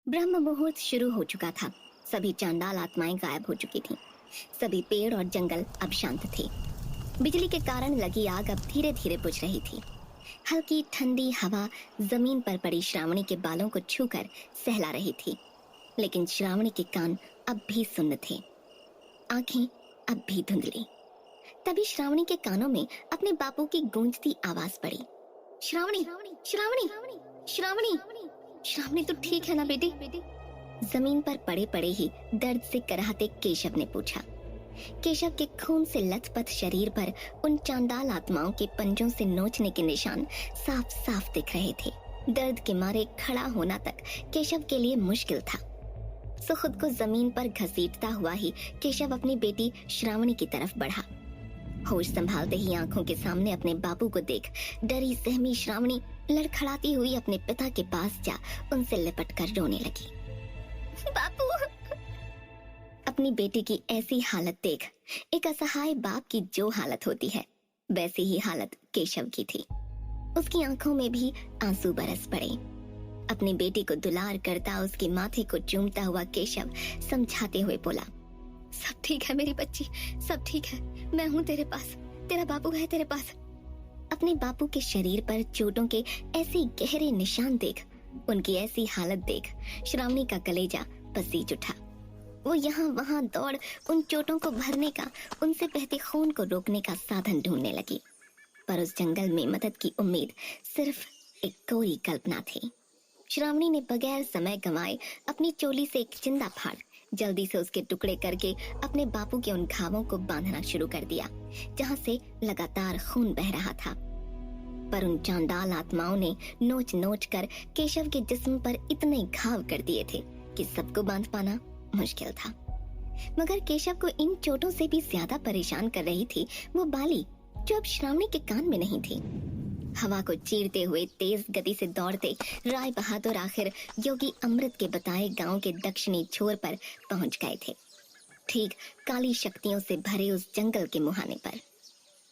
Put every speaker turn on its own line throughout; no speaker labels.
ब्रह्म मुहूर्त शुरू हो चुका था। सभी चांडाल आत्माएं गायब हो चुकी थीं। सभी पेड़ और जंगल अब शांत थे। बिजली के कारण लगी आग अब धीरे धीरे बुझ रही थी। हल्की ठंडी हवा जमीन पर पड़ी श्रावणी के बालों को छूकर सहला रही थी, लेकिन श्रावणी के कान अब भी सुन्न थे, आंखें अब भी धुंधली। तभी श्रावणी के कानों में अपने बापू की गूंजती आवाज पड़ी, श्रावणी, श्रावणी, श्रावणी, श्रावणी तो ठीक है ना बेटी? जमीन पर पड़े पड़े ही दर्द से कराहते केशव ने पूछा। केशव के खून से लथपथ शरीर पर उन चांडाल आत्माओं के पंजों से नोचने के निशान साफ साफ दिख रहे थे। दर्द के मारे खड़ा होना तक केशव के लिए मुश्किल था। सो खुद को जमीन पर घसीटता हुआ ही केशव अपनी बेटी श्रावणी की तरफ बढ़ा। होश संभालते ही आंखों के सामने अपने बापू को देख डरी सहमी श्रावणी लड़खड़ाती हुई अपने पिता के पास जा उनसे लिपट कर रोने लगी। बापू! अपनी बेटी की ऐसी हालत देख एक असहाय बाप की जो हालत होती है, वैसी ही हालत केशव की थी। उसकी आंखों में भी आंसू बरस पड़े। अपनी बेटी को दुलार करता उसके माथे को चूमता हुआ केशव समझाते हुए बोला, सब ठीक है मेरी बच्ची, सब ठीक है। मैं हूँ तेरे पास, तेरा बापू है तेरे पास। अपने बापू के शरीर पर चोटों के ऐसे गहरे निशान देख, उनकी ऐसी हालत देख श्रावणी का कलेजा पसीज उठा। वो यहाँ वहाँ दौड़ उन चोटों को भरने का, उनसे बहते खून को रोकने का साधन ढूंढने लगी। पर उस जंगल में मदद की उम्मीद सिर्फ एक कोरी कल्पना थी। श्रावणी ने बगैर समय गंवाए अपनी चोली से एक चिंदा फाड़ जल्दी से उसके टुकड़े करके अपने बापू के उन घावों को बांधना शुरू कर दिया, जहाँ से लगातार खून बह रहा था। पर उन चांडाल आत्माओं ने नोच नोच कर केशव के जिस्म पर इतने घाव कर दिए थे कि सबको बांध पाना मुश्किल था। मगर केशव को इन चोटों से भी ज्यादा परेशान कर रही थी वो बाली, जो अब श्रावणी के कान में नहीं थी। हवा को चीरते हुए तेज गति से दौड़ते राय बहादुर आखिर योगी अमृत के बताए गांव के दक्षिणी छोर पर पहुंच गए थे। ठीक काली शक्तियों से भरे उस जंगल के मुहाने पर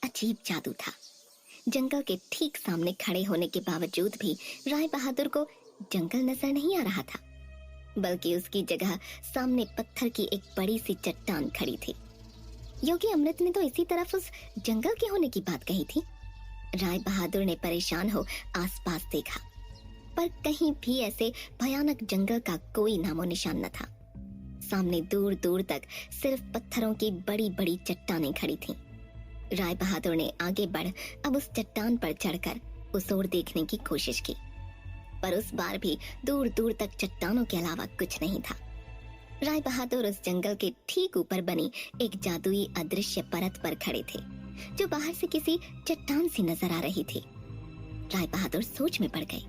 अजीब जादू था। जंगल के ठीक सामने खड़े होने के बावजूद भी राय बहादुर को जंगल नजर नहीं आ रहा था, बल्कि उसकी जगह सामने पत्थर की एक बड़ी सी चट्टान खड़ी थी। योगी अमृत ने तो इसी तरफ उस जंगल के होने की बात कही थी। राय बहादुर ने परेशान हो आसपास देखा, पर कहीं भी ऐसे भयानक जंगल का कोई नामो निशान न था। सामने दूर दूर तक सिर्फ पत्थरों की बड़ी बड़ी चट्टानें खड़ी थीं। राय बहादुर ने आगे बढ़ अब उस चट्टान पर चढ़कर उस ओर देखने की कोशिश की, पर उस बार भी दूर दूर तक चट्टानों के अलावा कुछ नहीं था। राय बहादुर उस जंगल के ठीक ऊपर बनी एक जादुई अदृश्य परत पर खड़े थे, जो बाहर से किसी चट्टान सी नजर आ रही थी। राय बहादुर सोच में पड़ गए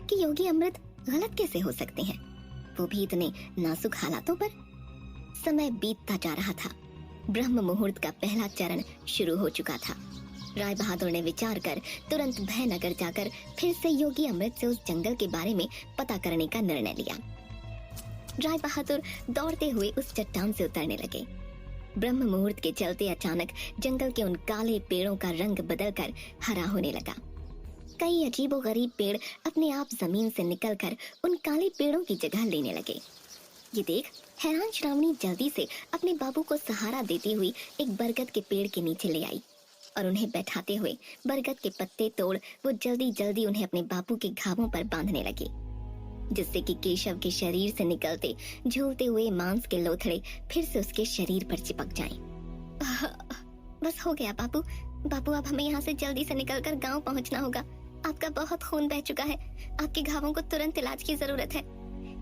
कि योगी अमृत गलत कैसे हो सकते हैं, वो भी इतने नाजुक हालातों पर। समय बीतता जा रहा था। ब्रह्म मुहूर्त का पहला चरण शुरू हो चुका था। राय बहादुर ने विचार कर तुरंत भयनगर जाकर फिर से योगी अमृत से उस जंगल के बारे में पता करने का निर्णय लिया। राय बहादुर दौड़ते हुए उस चट्टान से उतरने लगे। ब्रह्म मुहूर्त के चलते अचानक जंगल के उन काले पेड़ों का रंग बदलकर हरा होने लगा। कई अजीबोगरीब पेड़ अपने आप जमीन से निकलकर उन काले पेड़ों की जगह लेने लगे। ये देख हैरान श्रावणी जल्दी से अपने बाबू को सहारा देती हुई एक बरगद के पेड़ के नीचे ले आई और उन्हें बैठाते हुए बरगद के पत्ते तोड़ वो जल्दी जल्दी उन्हें अपने बापू के घावों पर बांधने लगी, जिससे कि केशव के शरीर से निकलते झूलते हुए मांस के लोथड़े फिर से उसके शरीर पर चिपक जाएं। बस हो गया बापू, बापू अब हमें यहाँ से जल्दी से निकलकर गांव पहुँचना होगा। आपका बहुत खून बह चुका है, आपके घावों को तुरंत इलाज की जरूरत है।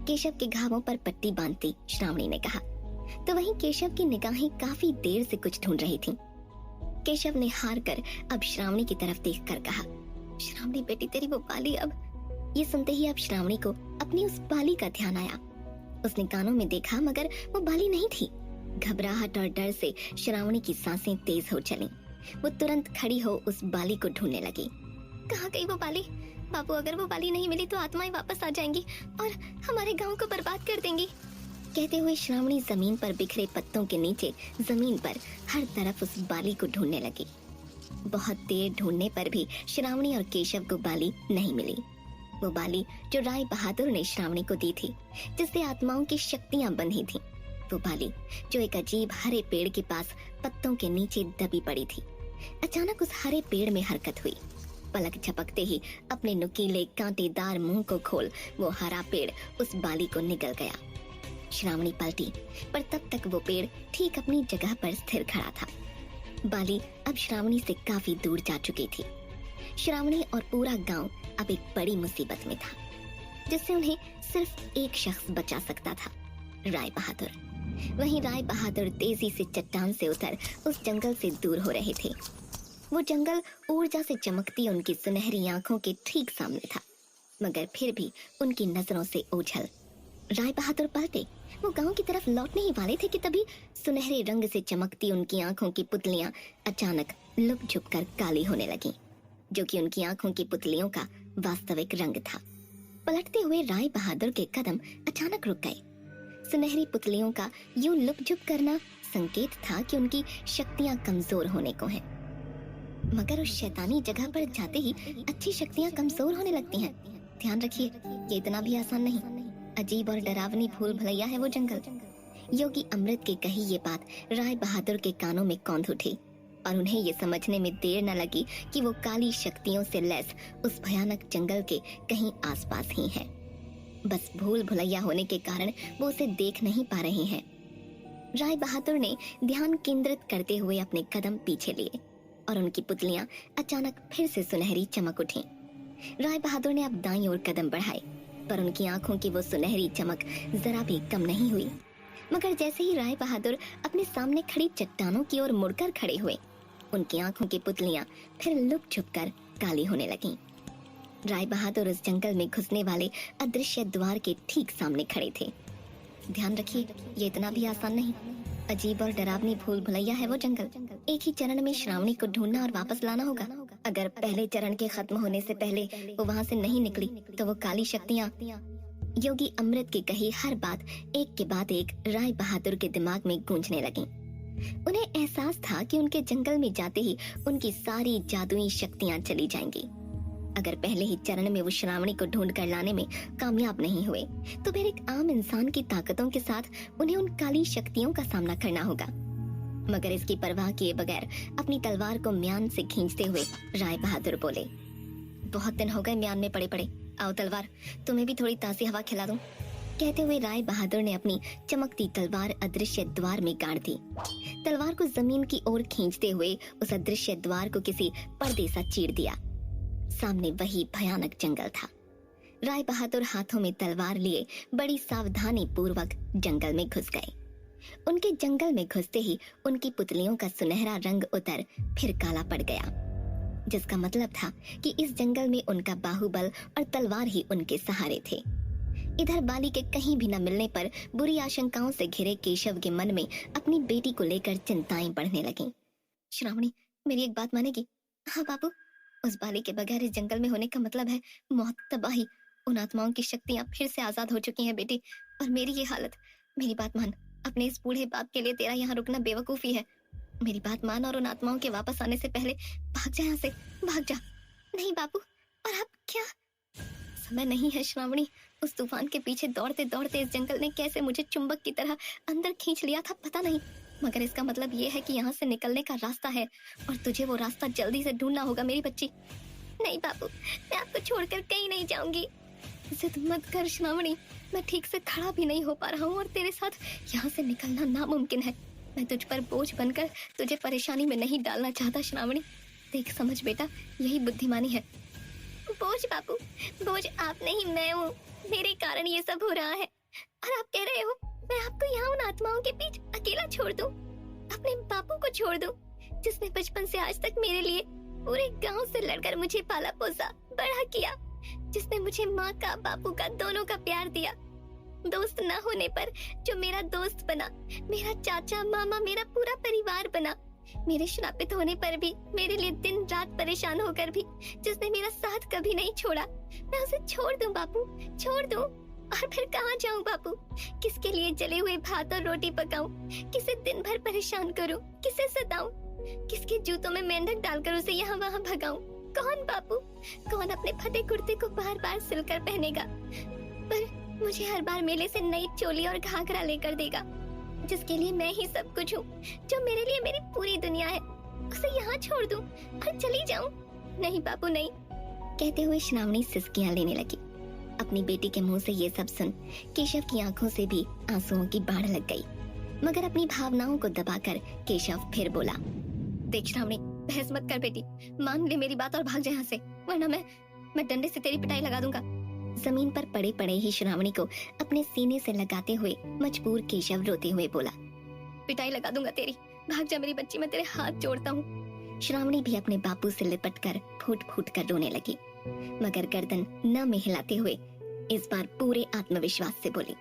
केशव के घावों पर पट्टी बांधती श्रावणी ने कहा। तो वहीं केशव की निगाहें काफी देर से कुछ ढूंढ रही थीं। केशव ने हार कर अब श्रावणी की तरफ देखकर कहा, श्रावणी बेटी तेरी वो बाली अब। ये सुनते ही अब श्रावणी को अपनी उस बाली का ध्यान आया। उसने कानों में देखा मगर वो बाली नहीं थी। घबराहट और डर से श्रावणी की सांसें तेज हो चलीं। वो तुरंत खड़ी हो उस बाली को ढूंढने लगी। कहाँ गई वो बाली? बाबू अगर वो बाली नहीं मिली तो आत्माएं वापस आ जाएंगी और हमारे गांव को बर्बाद कर देंगी। कहते हुए श्रावणी जमीन पर बिखरे पत्तों के नीचे जमीन पर हर तरफ उस बाली को ढूंढने लगी। बहुत देर ढूंढने पर भी श्रावणी और केशव को बाली नहीं मिली। वो बाली जो राय बहादुर ने श्रावणी को दी थी, जिससे आत्माओं की शक्तियां बंधी थी। वो बाली जो एक अजीब हरे पेड़ के पास पत्तों के नीचे दबी पड़ी थी। अचानक उस हरे पेड़ में हरकत हुई। पलक झपकते ही अपने नुकीले कांटेदार मुंह को खोल वो हरा पेड़ उस बाली को निगल गया। श्रावणी पलटी, पर तब तक वो पेड़ ठीक अपनी जगह पर स्थिर खड़ा था। बाली अब श्रावणी से काफी दूर जा चुकी थी। श्रावणी और पूरा गांव अब एक बड़ी मुसीबत में था, जिससे उन्हें सिर्फ एक शख्स बचा सकता था, राय बहादुर। वहीं राय बहादुर तेजी से चट्टान से उतर उस जंगल से दूर हो रहे थे। वो जंगल ऊर्जा से चमकती उनकी सुनहरी आंखों के ठीक सामने था, मगर फिर भी उनकी नजरों से ओझल। राय बहादुर पलटे, वो गांव की तरफ लौटने ही वाले थे कि तभी सुनहरे रंग से चमकती उनकी आंखों की पुतलियां अचानक लुक झुक कर काली होने लगीं, जो कि उनकी आंखों की पुतलियों का वास्तविक रंग था। पलटते हुए राय बहादुर के कदम अचानक रुक गए। सुनहरी पुतलियों का यूं लुक झुक करना संकेत था कि उनकी शक्तियां कमजोर होने को हैं। मगर उस शैतानी जगह पर जाते ही अच्छी शक्तियां कमजोर होने लगती हैं। ध्यान रखिए, ये इतना भी आसान नहीं। अजीब और डरावनी भूल भुलैया है वो जंगल। योगी अमृत की कही ये बात राय बहादुर के कानों में कौंध उठी, और उन्हें ये समझने में देर न लगी कि वो काली शक्तियों से लैस उस भयानक जंगल के कहीं आसपास ही हैं। बस भूल भुलैया होने के कारण वो उसे देख नहीं पा रहे हैं। राय बहादुर ने ध्यान केंद्रित करते हुए अपने कदम पीछे लिए, और उनकी पुतलियां अचानक फिर से सुनहरी चमक उठीं। राय बहादुर ने अब दाईं ओर कदम बढ़ाए, पर उनकी आंखों की वो सुनहरी चमक जरा भी कम नहीं हुई। मगर जैसे ही राय बहादुर अपने सामने खड़ी चट्टानों की ओर मुड़कर खड़े हुए, उनकी आंखों की पुतलियां फिर लुक झुक कर काली होने लगीं। राय बहादुर उस जंगल में घुसने वाले अदृश्य द्वार के ठीक सामने खड़े थे। ध्यान रखिए, ये इतना भी आसान नहीं। अजीब और डरावनी भूल भुलैया है वो जंगल। एक ही चरण में श्रावणी को ढूंढना और वापस लाना होगा। अगर पहले चरण के खत्म होने से पहले वो वहाँ से नहीं निकली तो वो काली शक्तियाँ। योगी अमृत की कही हर बात एक के बाद एक राय बहादुर के दिमाग में गूंजने लगी। उन्हें एहसास था कि उनके जंगल में जाते ही उनकी सारी जादुई शक्तियाँ चली जाएंगी। अगर पहले ही चरण में वो श्रावणी को ढूंढ कर लाने में कामयाब नहीं हुए, तो फिर एक आम इंसान की ताकतों के साथ उन्हें उन काली शक्तियों का सामना करना होगा। मगर इसकी परवाह किए बगैर अपनी तलवार को म्यान से खींचते हुए राय बहादुर बोले, बहुत दिन हो गए म्यान में पड़े पड़े, आओ तलवार, तुम्हें भी थोड़ी ताज़ी हवा खिला दूं। कहते हुए राय बहादुर ने अपनी चमकती तलवार अदृश्य द्वार में गाड़ दी। तलवार को जमीन की ओर खींचते हुए उस अदृश्य द्वार को किसी पर्दे सा चीर दिया। सामने वही भयानक जंगल था। राय बहादुर हाथों में तलवार लिए बड़ी सावधानी पूर्वक जंगल में घुस गए। उनके जंगल में घुसते ही उनकी पुतलियों का सुनहरा रंग उतर फिर काला पड़ गया, जिसका मतलब था कि इस जंगल में उनका बाहुबल और तलवार ही उनके सहारे थे। इधर बाली के कहीं भी न मिलने पर बुरी आशंकाओं से घिरे केशव के मन में अपनी बेटी को लेकर चिंताएं बढ़ने लगीं। श्रावणी, मेरी एक बात मानेगी? हाँ बाबू, उस बाली के बगैर इस जंगल में होने का मतलब है मौत, तबाही। उन आत्माओं की शक्तियां फिर से आजाद हो चुकी हैं बेटी, और मेरी ये हालत। मेरी बात मान, अपने इस बूढ़े बाप के लिए तेरा यहाँ रुकना बेवकूफी है। मेरी बात मान और उन आत्माओं के वापस आने से पहले भाग जा यहाँ से, भाग जा। नहीं बाबू, और अब क्या? समय नहीं है श्रावणी। उस तूफान के पीछे दौड़ते दौड़ते इस जंगल ने कैसे मुझे चुंबक की तरह अंदर खींच लिया था पता नहीं, मगर इसका मतलब ये है कि यहाँ से निकलने का रास्ता है, और तुझे वो रास्ता जल्दी से ढूंढना होगा मेरी बच्ची। नहीं बाबू, मैं आपको छोड़कर कहीं नहीं जाऊंगी। जिद मत कर श्रावणी, मैं ठीक से खड़ा भी नहीं हो पा रहा हूँ और तेरे साथ यहाँ से निकलना नामुमकिन है। मैं तुझ पर बोझ बनकर तुझे परेशानी में नहीं डालना चाहता श्रावणी। देख समझ बेटा, यही बुद्धिमानी है। बोझ बापू, बोझ आप नहीं मैं हूँ। मेरे कारण ये सब हो रहा है, और आप कह रहे हो मैं आपको यहाँ उन आत्माओं के बीच अकेला छोड़ दूं? अपने बापू को छोड़ दूं, जिसने बचपन से आज तक मेरे लिए पूरे गांव से लड़कर मुझे पाला पोसा बड़ा किया, जिसने मुझे माँ का बापू का दोनों का प्यार दिया। दोस्त ना होने पर जो मेरा दोस्त बना, मेरा चाचा मामा मेरा पूरा परिवार बना। मेरे श्रापित होने पर भी मेरे लिए दिन रात परेशान होकर भी जिसने मेरा साथ कभी नहीं छोड़ा, मैं उसे छोड़ दूं बापू, छोड़ दूं? और फिर कहाँ जाऊं बापू? किसके लिए जले हुए भात और रोटी पकाऊं? किसे दिन भर परेशान करूं? किसे सताऊं? किसके जूतों में मेंढक डालकर उसे यहाँ वहाँ भगाऊं? कौन बापू? कौन अपने फटे कुर्ते को बार बार सिलकर पहनेगा, पर मुझे हर बार मेले से नई चोली और घाघरा लेकर देगा, जिसके लिए मैं ही सब कुछ हूँ, जो मेरे लिए मेरी पूरी दुनिया है। उसे यहाँ छोड़ दूं और चली जाऊं? नहीं बापू नहीं। कहते हुए श्रावणी सिसकियां लेने लगी। अपनी बेटी के मुंह से ये सब सुन केशव की आंखों से भी आंसुओं की बाढ़ लग गई, मगर अपनी भावनाओं को दबाकर केशव फिर बोला, देख श्रावणी, बहस मत कर बेटी, मान ले मेरी बात और भाग जा यहाँ से, वरना मैं डंडे से तेरी पिटाई लगा दूंगा। जमीन पर पड़े पड़े ही श्रावणी को अपने सीने से लगाते हुए मजबूर केशव रोते हुए बोला, पिटाई लगा दूंगा तेरी, भाग जा मेरी बच्ची, मैं तेरे हाथ जोड़ता हूँ। श्रावणी भी अपने बापू से लिपट कर फूट फूट कर रोने लगी, मगर गर्दन न में हिलाते हुए इस बार पूरे आत्मविश्वास से बोली,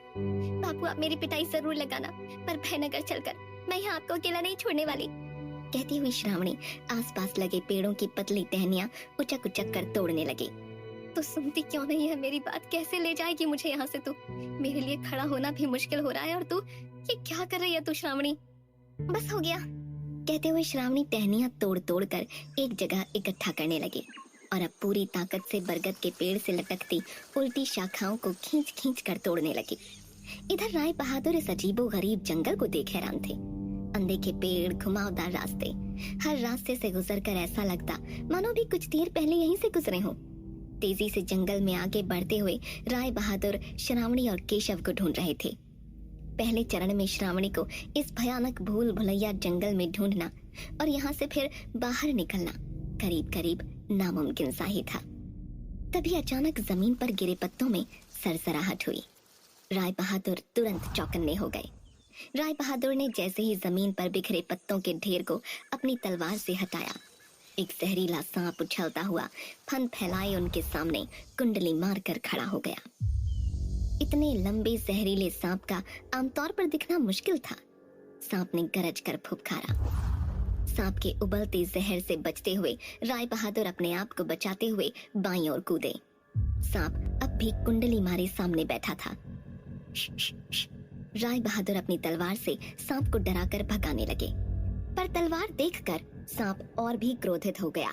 बापू आप मेरी पिटाई जरूर लगाना, पर भयनगर चलकर, मैं यहाँ आपको अकेला नहीं छोड़ने वाली। कहती हुई श्रावणी आसपास लगे पेड़ों की पतली टहनियां उचक उचक कर तोड़ने लगी। तो सुनती क्यों नहीं है मेरी बात? कैसे ले जाएगी मुझे यहाँ से तू? मेरे लिए खड़ा होना भी मुश्किल हो रहा है और तू ये क्या कर रही है तू श्रावणी? बस हो गया। कहते हुए श्रावणी टहनियां तोड़ तोड़ कर एक जगह इकट्ठा करने लगी और अब पूरी ताकत से बरगद के पेड़ से लटकती उल्टी शाखाओं को खींच खींच कर तोड़ने लगी। इधर राय बहादुर इस अजीबो गरीब जंगल को देख हैरान थे। अनदेखे पेड़, घुमावदार रास्ते, हर रास्ते से गुजरकर ऐसा लगता मानो भी कुछ देर पहले यहीं से गुजरे हों। तेजी से जंगल में आगे बढ़ते हुए राय बहादुर श्रावणी और केशव को ढूंढ रहे थे। पहले चरण में श्रावणी को इस भयानक भूल भुलैया जंगल में ढूंढना और यहाँ से फिर बाहर निकलना करीब करीब नामुमकिन सा ही था। तभी अचानक जमीन पर गिरे पत्तों में सरसराहट हुई। राय बहादुर तुरंत चौकन्ने हो गए। राय बहादुर ने जैसे ही जमीन पर बिखरे पत्तों के ढेर को अपनी तलवार से हटाया, एक जहरीला सांप उछलता हुआ फन फैलाए उनके सामने कुंडली मारकर खड़ा हो गया। इतने लंबे जहरीले सांप का आमतौर पर दिखना मुश्किल था। सांप ने गरज कर फुफकारा। सांप के उबलते जहर से बचते हुए राय बहादुर अपने आप को बचाते हुए बाईं ओर कूदे। सांप अब भी कुंडली मारे सामने बैठा था। राय बहादुर अपनी तलवार से सांप को डराकर भगाने लगे, पर तलवार देखकर सांप और भी क्रोधित हो गया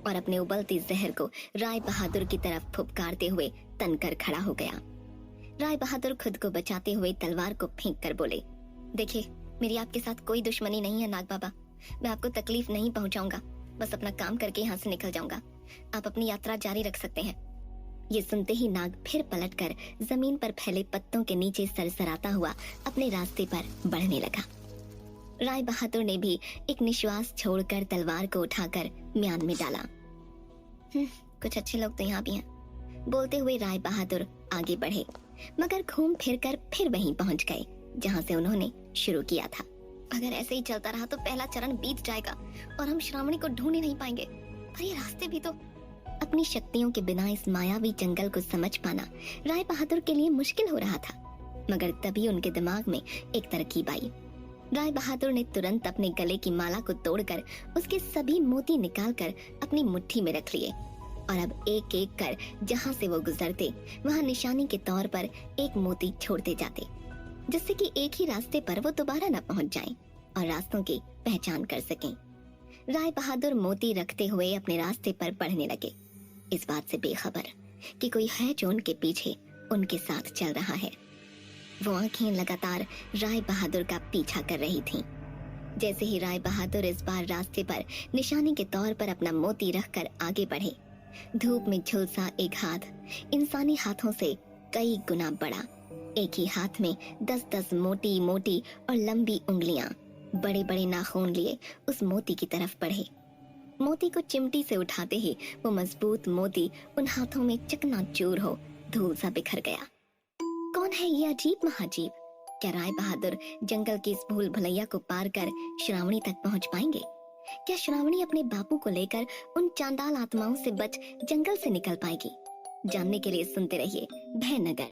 और अपने उबलते जहर को राय बहादुर की तरफ फुफकारते हुए तनकर खड़ा हो गया। राय बहादुर खुद को बचाते हुए तलवार को फेंक कर बोले, देखिए मेरी आपके साथ कोई दुश्मनी नहीं है नाग बाबा, मैं आपको तकलीफ नहीं पहुंचाऊंगा, बस अपना काम करके यहाँ से निकल जाऊंगा, आप अपनी यात्रा जारी रख सकते हैं। ये सुनते ही नाग फिर पलटकर जमीन पर फैले पत्तों के नीचे सरसराता हुआ अपने रास्ते पर बढ़ने लगा। राय बहादुर ने भी एक निश्वास छोड़कर तलवार को उठाकर म्यान में डाला। कुछ अच्छे लोग तो यहाँ भी हैं। बोलते हुए राय बहादुर आगे बढ़े, मगर घूम फिर कर फिर वहीं पहुंच गए जहाँ से उन्होंने शुरू किया था। अगर ऐसे ही चलता रहा तो पहला चरण बीत जाएगा और हम श्रावणी को ढूंढ ही नहीं पाएंगे। पर ये रास्ते भी तो। अपनी शक्तियों के बिना इस मायावी जंगल को समझ पाना राय बहादुर के लिए मुश्किल हो रहा था, मगर तभी उनके दिमाग में एक तरकीब आई। राय बहादुर ने तुरंत अपने गले की माला को तोड़कर उसके सभी मोती निकालकर अपनी मुट्ठी में रख लिए और अब एक एक कर जहाँ से वो गुजरते वहाँ निशानी के तौर पर एक मोती छोड़ते जाते, जिससे कि एक ही रास्ते पर वो दोबारा न पहुंच जाएं और रास्तों की पहचान कर सकें। राय बहादुर मोती रखते हुए अपने रास्ते पर बढ़ने लगे, इस बात से बेखबर कि कोई है जो उनके पीछे उनके साथ चल रहा है। वो आंखें लगातार राय बहादुर का पीछा कर रही थीं। जैसे ही राय बहादुर इस बार रास्ते पर निशानी के तौर पर अपना मोती रखकर आगे बढ़े, धूप में झुलसा एक हाथ इंसानी हाथों से कई गुना बड़ा, एक ही हाथ में 10-10 मोटी मोटी और लंबी उंगलियां बड़े बड़े नाखून लिए उस मोती की तरफ बढ़े। मोती को चिमटी से उठाते ही वो मजबूत मोती उन हाथों में चकनाचूर हो धूल सा बिखर गया। कौन है ये अजीब महाजीब? क्या राय बहादुर जंगल की इस भूल भुलैया को पार कर श्रावणी तक पहुंच पाएंगे? क्या श्रावणी अपने बापू को लेकर उन चांडाल आत्माओं से बच जंगल से निकल पाएगी? जानने के लिए सुनते रहिए भयनगर।